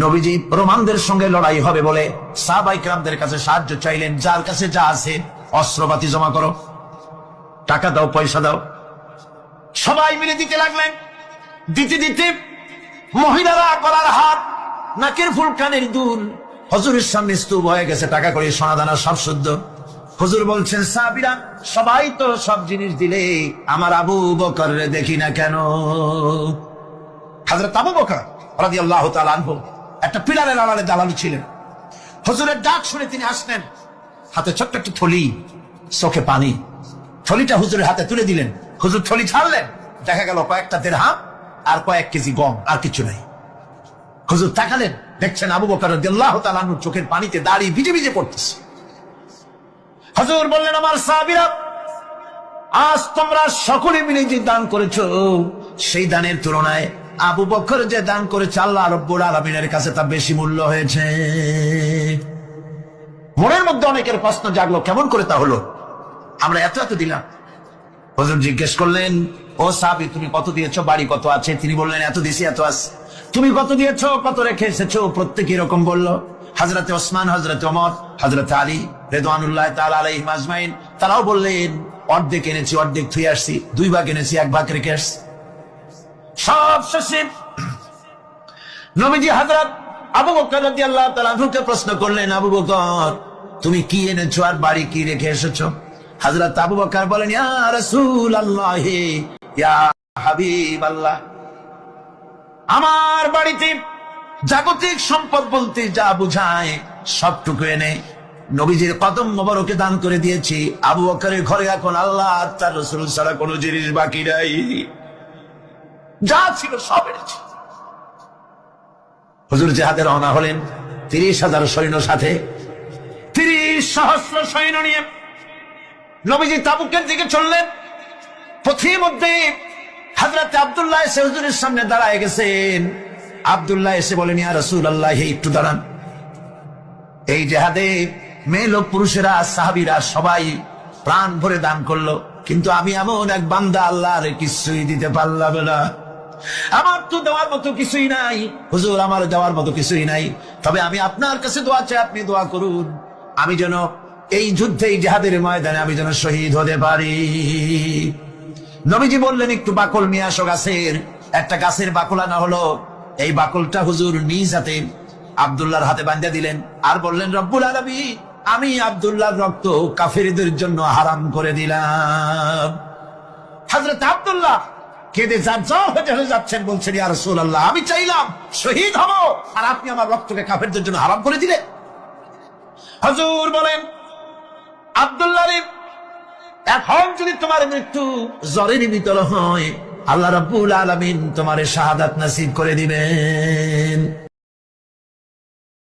নবীজি রোমানদের সঙ্গে লড়াই হবে বলে সাহাবায়ে কেরামদের কাছে সাহায্য চাইলেন, যার কাছে যা আছে অস্ত্রপাতি জমা করো, টাকা দাও, পয়সা দাও। সবাই মিলে দিতে লাগলেন। দিতে দিতে মহিলারা গলার হাত, নাকের ফুল, কানের দুল হুজুরের সামনে স্তূপ হয়ে গেছে, টাকা করে সোনাদানা সব শুদ্ধ। হুজুর বলছেন, সাহাবীরা সবাই তো সব জিনিস দিলে, আমার আবু বকর দেখি না কেন? হযরত আবু বকর রাদিয়াল্লাহু তাআলা আনহু একটা পিলারের আড়ালে দাঁড়ানো ছিলেন। হুজুরের ডাক শুনে তিনি আসলেন, হাতে ছোট্ট একটা থলি, চোখে পানি। থলিটা হুজুরের হাতে তুলে দিলেন। হুজুর থলি ছাড়লেন, দেখা গেল কয়েকটা দিরহাম আর কয়েক কেজি গম, আর কিছু নাই। হুজুর তাকালেন, দেখছেন আবু বকর রাদিয়াল্লাহু তাআলা আনহুর চোখের পানিতে দাড়ি ভিজে ভিজে পড়তেছে। হুজুর বললেন, আমার সাহাবীরা, আজ তোমরা সকলে মিলে যে দান করেছো, সেই দানের তুলনায় আবু বকর যে দান করেছে আল্লাহ রাব্বুল আলামিনের কাছে তা বেশি মূল্য হয়েছে। মনের মধ্যে অনেকের প্রশ্ন জাগলো, কেমন করে তা হলো? আমরা এত এত দিলাম। হুজুর জিজ্ঞেস করলেন, ও সাহাবী, তুমি কত দিয়েছো? বাড়ি কত আছে? তিনি বললেন, এত দিছি, এত আছে। তুমি কত দিয়েছো? কত রেখে এসেছো? প্রত্যেকে এরকম বলল। হযরতে ওসমান, হযরতে ওমর, হযরতে আলী রিদওয়ানুল্লাহ তাআলা আলাইহিম আজমাইন, তারাও বললেন, অর্ধেক এনেছি, অর্ধেক থুই আসছি, 2 ভাগ এনেছি, 1 ভাগ রেখে আসছি। সব শেষে নবীজি হযরত আবু বকর রাদিয়াল্লাহু তাআলা আনহুকে প্রশ্ন করলেন, আবু বকর, তুমি কি এনেছো আর বাড়ি কি রেখে এসেছো? হযরত আবু বকর বলেন, ইয়া রাসূলুল্লাহ, ইয়া হাবিবাল্লাহ, আমার বাড়িতে জাগতিক সম্পদ বলতে যা বুঝায় সবটুকু এনে নবীজির কদম মোবারকে দান করে দিয়েছি। আবু বকরের ঘরে এখন আল্লাহ আর তার রাসূল ছাড়া কোনো জিনিস বাকি নাই, যা ছিল সব এনেছি। হুজুর জিহাদে রওনা হলেন 30,000 সৈন্য সাথে, 30 সহস্র সৈন্য নিয়ে নবীজি তাবুকের দিকে চললেন। পথের মধ্যে হযরত আব্দুল্লাহ এসে হুজুরের সামনে দাঁড়ায় গেছেন। আব্দুল্লাহ এসে বলেন, ইয়া রাসূলুল্লাহ, একটু দাঁড়ান। এই জিহাদে মেয়ে লোক, পুরুষেরা, সাহাবীরা সবাই প্রাণ ভরে দান করলো, কিন্তু আমি এমন এক বান্দা, আল্লাহর কিছুই দিতে পারলাম না। আমার তো দেওয়ার মতো কিছুই নাই হুজুর, আমার দেওয়ার মতো কিছুই নাই। তবে আমি আপনার কাছে দোয়া চাই, আপনি দোয়া করুন, আমি যেন এই যুদ্ধে, এই জিহাদের ময়দানে আমি যেন শহীদ হতে পারি। নবীজি বললেন, একটু বাকল নিয়ে আসো গাছের। একটা গাছের বাকল আনা হলো। এই বাকলটা হুজুর নিজ হাতে আব্দুল্লাহর হাতে বাঁধা দিলেন, আর বললেন, রব্বুল আলামিন, আমি আব্দুল্লাহর রক্ত কাফেরদের জন্য হারাম করে দিলাম। হযরত আব্দুল্লাহ কেঁদে জারজার হয়ে যাচ্ছেন, বলছেন, ইয়া রাসূলুল্লাহ, আমি চাইলাম শহীদ হব, আর আপনি আমার রক্তকে কাফেরদের জন্য হারাম করে দিলেন। হুজুর বলেন, আব্দুল্লাহ রে, এখন যদি তোমার মৃত্যু জ্বরের ভিতর হয়, আল্লাহ রাব্বুল আলামিন তোমারে শাহাদাত নসিব করে দিবেন।